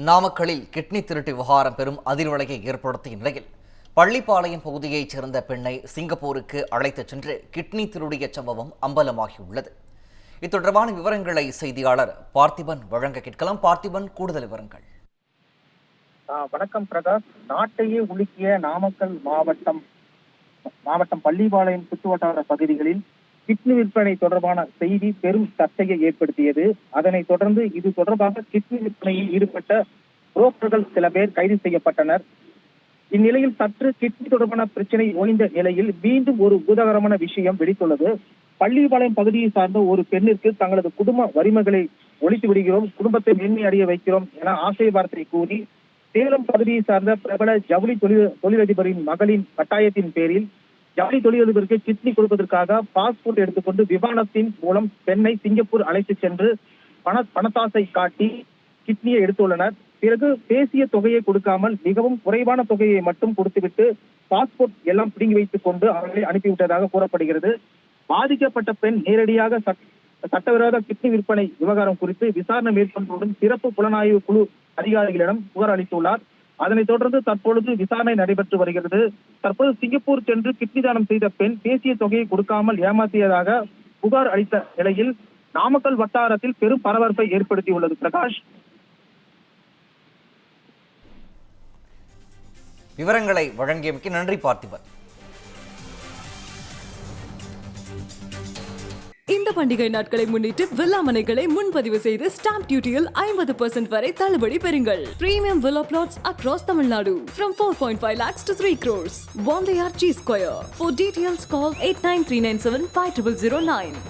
நாமக்கல்லில் கிட்னி திருட்டு விவகாரம் பெரும் அதிர்வலையை ஏற்படுத்திய நிலையில் பள்ளிப்பாளையம் பகுதியைச் சேர்ந்த பெண்ணை சிங்கப்பூருக்கு அழைத்துச் சென்று கிட்னி திருடிய சம்பவம் அம்பலமாகியுள்ளது. இது தொடர்பான விவரங்களை செய்தியாளர் பார்த்திபன் வழங்க கேட்கலாம். பார்த்திபன், கூடுதல் விவரங்கள். வணக்கம் பிரகாஷ். நாட்டையே உலுக்கிய நாமக்கல் மாவட்டம் பள்ளிப்பாளையம் சுற்றுவட்டார பகுதிகளில் கிட்னி விற்பனை தொடர்பான செய்தி பெரும் சர்ச்சையை ஏற்படுத்தியது. அதனைத் தொடர்ந்து இது தொடர்பாக கிட்னி விற்பனையில் ஈடுபட்ட புரோக்கர்கள் சில பேர் கைது செய்யப்பட்டனர். இந்நிலையில் சற்று கிட்னி தொடர்பான பிரச்சனை ஓய்ந்த நிலையில் மீண்டும் ஒரு பூதாகரமான விஷயம் வெடித்துள்ளது. பள்ளிப்பாளையம் பகுதியை சார்ந்த ஒரு பெண்ணிற்கு தங்களது குடும்ப வரிமைகளை ஒழித்து விடுகிறோம், குடும்பத்தை மேன்மை அடைய வைக்கிறோம் என ஆசை வார்த்தை கூறி சேலம் பகுதியை சார்ந்த பிரபல ஜவுளி தொழிலதிபரின் மகளின் கட்டாயத்தின் பேரில் ஜவுளி தொழிலதிபருக்கு கிட்னி கொடுப்பதற்காக பாஸ்போர்ட் எடுத்துக்கொண்டு விமானத்தின் மூலம் பெண்ணை சிங்கப்பூர் அழைத்து சென்று பணத்தாசை காட்டி கிட்னியை எடுத்துள்ளனர். பிறகு பேசிய தொகையை கொடுக்காமல் மிகவும் குறைவான தொகையை மட்டும் கொடுத்துவிட்டு பாஸ்போர்ட் எல்லாம் பிடுங்கி வைத்துக் கொண்டு அவர்களை அனுப்பிவிட்டதாக கூறப்படுகிறது. பாதிக்கப்பட்ட பெண் நேரடியாக சட்டவிரோத கிட்னி விற்பனை விவகாரம் குறித்து விசாரணை மேற்கொண்டவுடன் சிறப்பு புலனாய்வு குழு அதிகாரிகளிடம் புகார் அளித்துள்ளார். அதனைத் தொடர்ந்து தற்பொழுது விசாரணை நடைபெற்று வருகிறது. தற்போது சிங்கப்பூர் சென்று கிட்னி தானம் செய்த பெண் பேசிய தொகையை கொடுக்காமல் ஏமாற்றியதாக புகார் அளித்த நிலையில் நாமக்கல் வட்டாரத்தில் பெரும் பரபரப்பை ஏற்படுத்தியுள்ளது. பிரகாஷ், விவரங்களை வழங்கியமைக்கு நன்றி பார்த்திபன். இந்த பண்டிகை நாட்களை முன்னிட்டு வில்லா மனைகளை முன்பதிவு செய்து ஸ்டாம்ப் டியூட்டியில் 50% வரை தள்ளுபடி பெறுங்கள். Premium villa flats across Tamil Nadu from 4.5 lakhs to 3 crores. One layer G Square. For details call 8939750009.